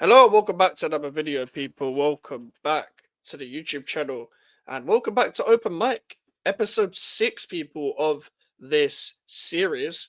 Hello, welcome back to another video, people. Welcome back to the YouTube channel, and welcome back to Open Mic, episode 6, people, of this series.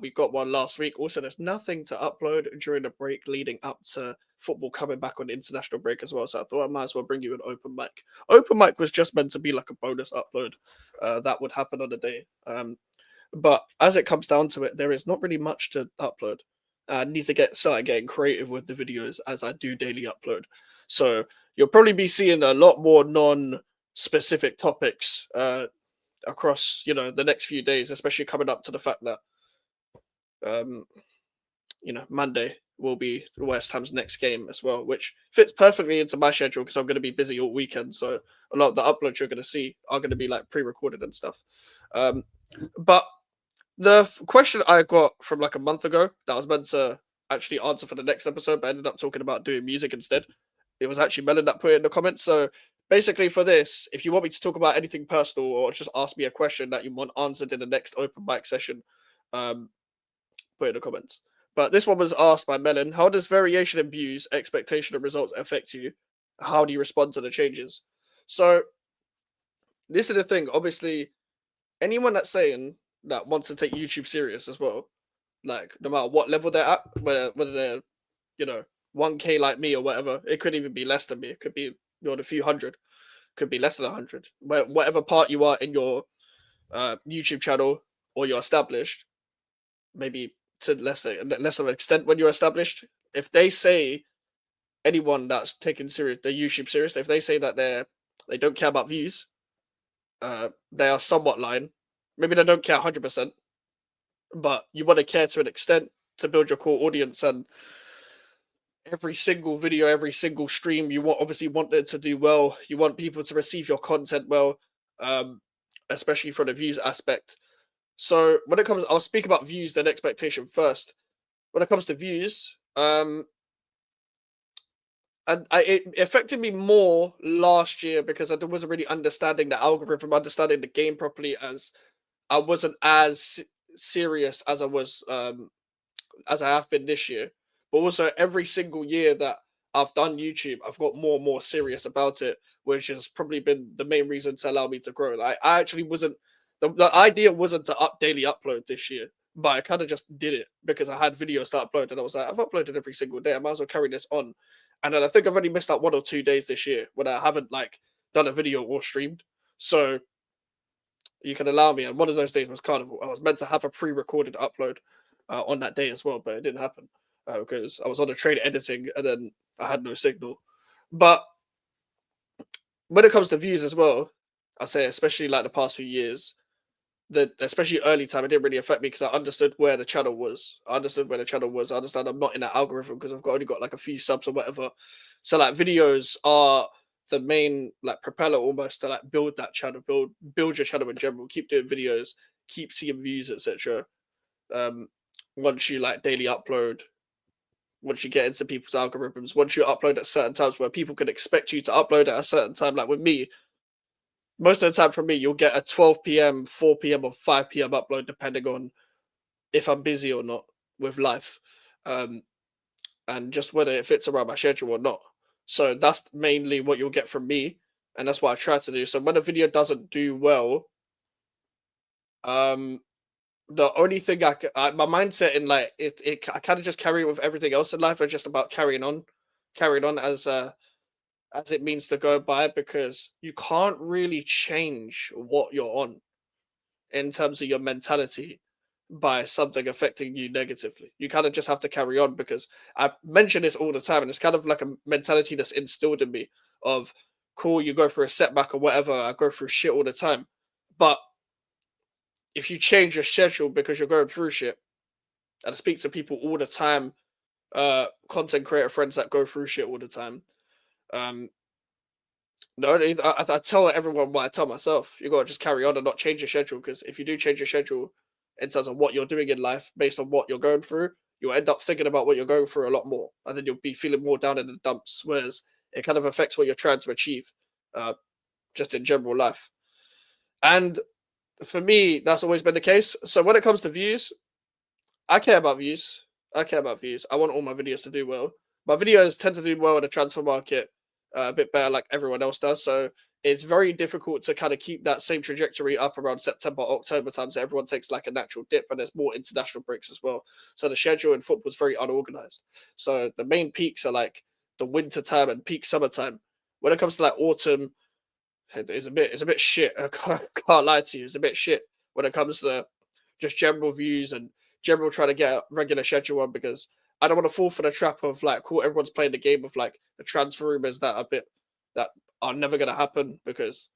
We got one last week. Also, there's nothing to upload during the break leading up to football coming back on the international break as well. So I thought I might as well bring you an open mic. Open mic was just meant to be like a bonus upload that would happen on the day. But as it comes down to it, there is not really much to upload. I need to start getting creative with the videos as I do daily upload. So you'll probably be seeing a lot more non-specific topics across the next few days, especially coming up to the fact that um, Monday will be West Ham's next game as well, which fits perfectly into my schedule because I'm going to be busy all weekend. So a lot of the uploads you're going to see are going to be like pre-recorded and stuff. Um, but the question I got from like a month ago that I was meant to actually answer for the next episode, but I ended up talking about doing music instead. It was actually Melon that put it in the comments. So basically, for this, if you want me to talk about anything personal or just ask me a question that you want answered in the next open mic session, um, put it in the comments. But this one was asked by Melon. How does variation in views, expectation, and results affect you? How do you respond to the changes? So this is the thing. Obviously, anyone that's saying that wants to take YouTube serious as well, like no matter what level they're at, whether they're 1K like me or whatever, it could even be less than me. It could be a few hundred, could be less than 100. Whatever part you are in your YouTube channel or you're established, maybe to less of an extent when you're established. If they say anyone that's taking serious the YouTube serious, if they say that they don't care about views, they are somewhat lying. Maybe they don't care 100%, but you want to care to an extent to build your core audience, and every single video, every single stream, you want it to do well. You want people to receive your content well, um, especially from the views aspect. So when it comes, I'll speak about views then expectation first. When it comes to views, it affected me more last year because I wasn't really understanding the algorithm, understanding the game properly, as I wasn't as serious as I have been this year. But also every single year that I've done YouTube, I've got more and more serious about it, which has probably been the main reason to allow me to grow. Like I actually wasn't the idea wasn't to daily upload this year, but I kind of just did it because I had videos to upload, and I was like, I've uploaded every single day. I might as well carry this on. And then I think I've only missed out 1 or 2 days this year when I haven't like done a video or streamed. So you can allow me. And one of those days was Carnival. I was meant to have a pre-recorded upload on that day as well, but it didn't happen because I was on the train editing and then I had no signal. But when it comes to views as well, I say especially like the past few years, that especially early time, it didn't really affect me because I understood where the channel was. I understood where the channel was. I understand I'm not in that algorithm because only got like a few subs or whatever. So like videos are the main like propeller almost to like build that channel, build your channel in general. Keep doing videos, keep seeing views, etc. Um, once you like daily upload, once you get into people's algorithms, once you upload at certain times where people can expect you to upload at a certain time, like with me, most of the time for me, you'll get a 12 p.m., 4 p.m., or 5 p.m. upload depending on if I'm busy or not with life, um, and just whether it fits around my schedule or not. So that's mainly what you'll get from me, and that's what I try to do. So when a video doesn't do well, um, the only thing my mindset in like I kind of just carry it with everything else in life. It's just about carrying on as it means to go by, because you can't really change what you're on in terms of your mentality by something affecting you negatively. You kind of just have to carry on, because I mention this all the time, and it's kind of like a mentality that's instilled in me of, cool, you go through a setback or whatever. I go through shit all the time, but if you change your schedule because you're going through shit, and I speak to people all the time, content creator friends that go through shit all the time. Um, no, I tell everyone what I tell myself. You gotta just carry on and not change your schedule, because if you do change your schedule in terms of what you're doing in life based on what you're going through, you'll end up thinking about what you're going through a lot more, and then you'll be feeling more down in the dumps. Whereas it kind of affects what you're trying to achieve, uh, just in general life. And for me, that's always been the case. So when it comes to views, I care about views. I care about views. I want all my videos to do well. my videos tend to do well in the transfer market, a bit better like everyone else does. So it's very difficult to kind of keep that same trajectory up around September, October time. So everyone takes like a natural dip, and there's more international breaks as well. So the schedule in football is very unorganized. So the main peaks are like the winter time and peak summertime. When it comes to like autumn, it's a bit shit. I can't lie to you. It's a bit shit when it comes to just general views and general trying to get a regular schedule on, because I don't want to fall for the trap of like cool, everyone's playing the game of like the transfer rumors that are never gonna happen, because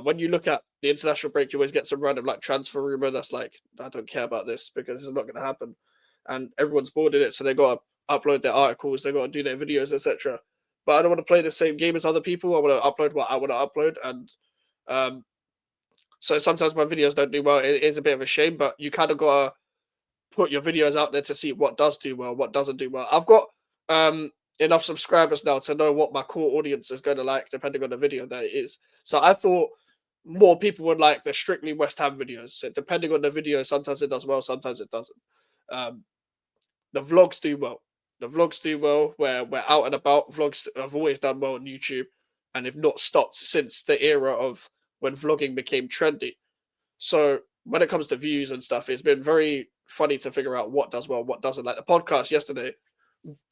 when you look at the international break, you always get some random like transfer rumor that's like, I don't care about this because it's not gonna happen. And everyone's bored in it, so they gotta upload their articles, they gotta do their videos, etc. But I don't want to play the same game as other people. I want to upload what I want to upload, and um, so sometimes my videos don't do well. It is a bit of a shame, but you kind of gotta put your videos out there to see what does do well, what doesn't do well. I've got enough subscribers now to know what my core audience is going to like, depending on the video that it is. So I thought more people would like the strictly West Ham videos. So depending on the video, sometimes it does well, sometimes it doesn't. Um, the vlogs do well. The vlogs do well where we're out and about. Vlogs have always done well on YouTube, and have not stopped since the era of when vlogging became trendy. So when it comes to views and stuff, it's been very funny to figure out what does well, what doesn't. Like the podcast yesterday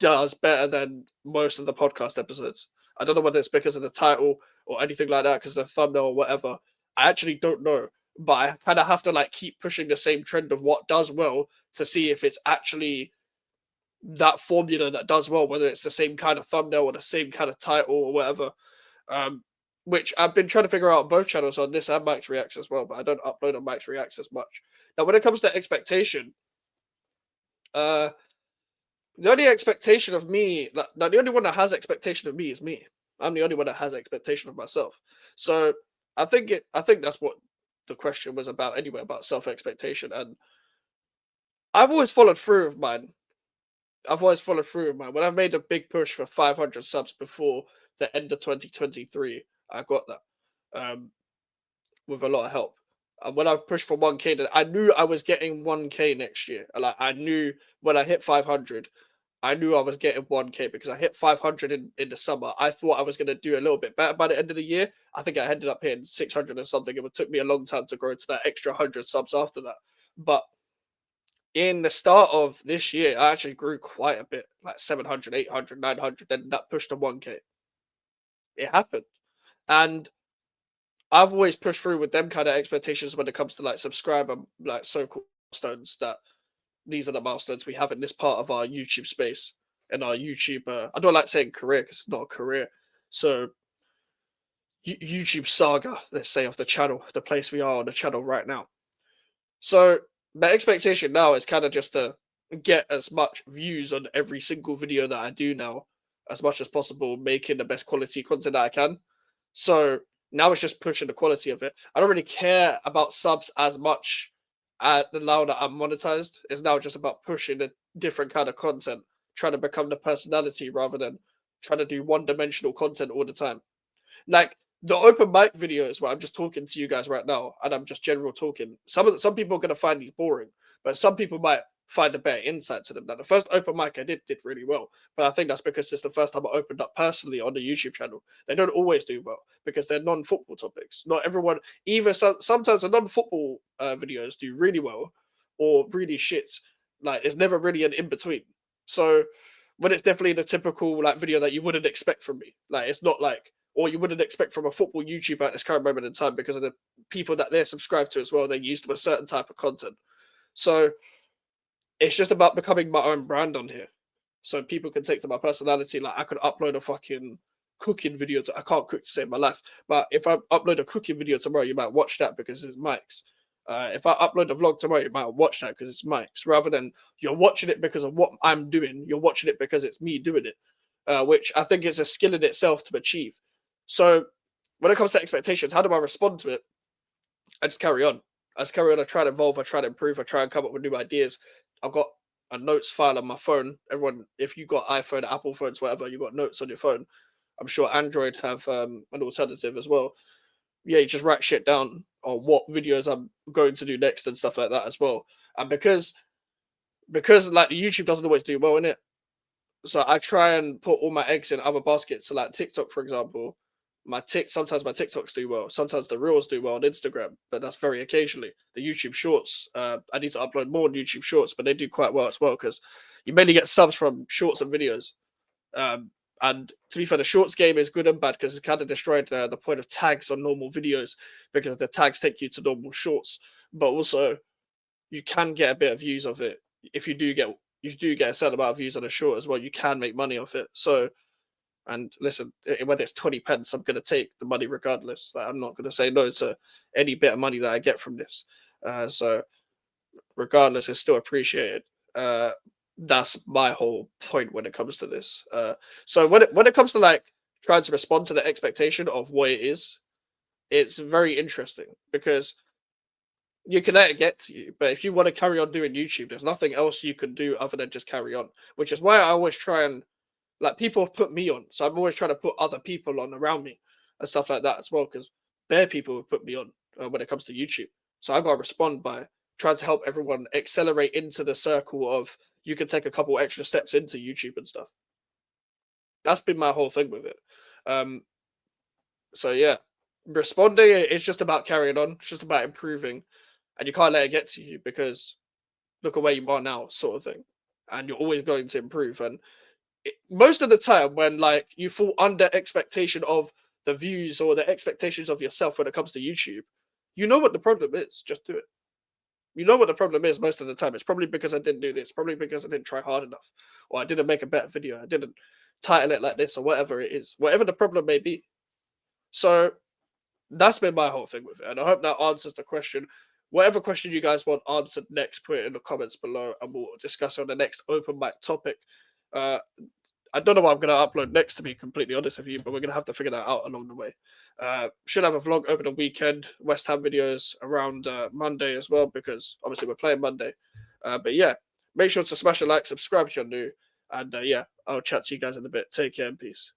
does better than most of the podcast episodes. I don't know whether it's because of the title or anything like that, because the thumbnail or whatever. I actually don't know, but I kind of have to like keep pushing the same trend of what does well to see if it's actually that formula that does well, whether it's the same kind of thumbnail or the same kind of title or whatever. Um, which I've been trying to figure out on both channels, on this and Max Reacts as well, but I don't upload on Max Reacts as much. Now, when it comes to expectation, uh, the only expectation of me, now the only one that has expectation of me is me. I'm the only one that has expectation of myself. So I think that's what the question was about anyway, about self expectation. And I've always followed through with mine. I've always followed through with mine. When I've made a big push for 500 subs before the end of 2023, I got that. Um, with a lot of help. And when I pushed for 1K, then I knew I was getting 1K next year. Like I knew when I hit 500, I knew I was getting 1K because I hit 500 in the summer. I thought I was going to do a little bit better by the end of the year. I think I ended up hitting 600 or something. It took me a long time to grow to that extra 100 subs after that. But in the start of this year, I actually grew quite a bit, like 700, 800, 900. Then that pushed to 1K. It happened. And I've always pushed through with them kind of expectations when it comes to like subscriber, like so-called milestones, that these are the milestones we have in this part of our YouTube space and our YouTube. I don't like saying career because it's not a career. So YouTube saga, let's say, of the channel, the place we are on the channel right now. So my expectation now is kind of just to get as much views on every single video that I do now as much as possible, making the best quality content that I can. So now it's just pushing the quality of it. I don't really care about subs as much now that I'm monetized. It's now just about pushing a different kind of content, trying to become the personality rather than trying to do one-dimensional content all the time. Like the open mic videos where I'm just talking to you guys right now and I'm just general talking. Some people are gonna find these boring, but some people might find a better insight to them. Now the first open mic I did really well, but I think that's because it's the first time I opened up personally on the YouTube channel. They don't always do well because they're non-football topics. Not everyone, either sometimes the non-football videos do really well or really shit. Like it's never really an in between. So when it's definitely the typical like video that you wouldn't expect from me, like it's not like, or you wouldn't expect from a football YouTuber at this current moment in time, because of the people that they're subscribed to as well. They're used to a certain type of content. So it's just about becoming my own brand on here. So people can take to my personality. Like I could upload a fucking cooking video. I can't cook to save my life. But if I upload a cooking video tomorrow, you might watch that because it's Mike's. If I upload a vlog tomorrow, you might watch that because it's Mike's. Rather than you're watching it because of what I'm doing, you're watching it because it's me doing it. Which I think is a skill in itself to achieve. So when it comes to expectations, how do I respond to it? I just carry on. I just carry on. I try to evolve. I try to improve. I try and come up with new ideas. I've got a notes file on my phone. Everyone, if you got iPhone, Apple phones, whatever, you got notes on your phone. I'm sure Android have an alternative as well. Yeah, you just write shit down on what videos I'm going to do next and stuff like that as well. And because like YouTube doesn't always do well in it, So I try and put all my eggs in other baskets. So like TikTok, for example, sometimes my TikToks do well. Sometimes the Reels do well on Instagram, but that's very occasionally. The YouTube Shorts, I need to upload more on YouTube Shorts, but they do quite well as well because you mainly get subs from shorts and videos. Um, and to be fair, the shorts game is good and bad because it's kind of destroyed the point of tags on normal videos because the tags take you to normal shorts. But also, you can get a bit of views of it if you do get a certain amount of views on a short as well. You can make money off it. So, and listen, whether it's 20 pence, I'm gonna take the money regardless. Like, I'm not gonna say no to any bit of money that I get from this. So regardless, it's still appreciated. That's my whole point when it comes to this. So when it comes to like trying to respond to the expectation of what it is, it's very interesting because you can let it get to you, but if you want to carry on doing YouTube, there's nothing else you can do other than just carry on. Which is why I always try and like people have put me on, so I'm always trying to put other people on around me and stuff like that as well. Because bare people have put me on when it comes to YouTube, so I got to respond by trying to help everyone accelerate into the circle of you can take a couple extra steps into YouTube and stuff. That's been my whole thing with it. Um, so yeah, responding it's just about carrying on. It's just about improving, and you can't let it get to you because look at where you are now, sort of thing. And you're always going to improve. And most of the time, when like you fall under expectation of the views or the expectations of yourself when it comes to YouTube, you know what the problem is. Just do it. You know what the problem is most of the time. It's probably because I didn't do this. Probably because I didn't try hard enough, or I didn't make a better video. I didn't title it like this, or whatever it is. Whatever the problem may be. So that's been my whole thing with it, and I hope that answers the question. Whatever question you guys want answered next, put it in the comments below, and we'll discuss on the next open mic topic. Uh, I don't know what I'm going to upload next, to be completely honest with you, but we're going to have to figure that out along the way. Should have a vlog over the weekend, West Ham videos around Monday as well, because obviously we're playing Monday. But yeah, make sure to smash a like, subscribe if you're new, and yeah, I'll chat to you guys in a bit. Take care and peace.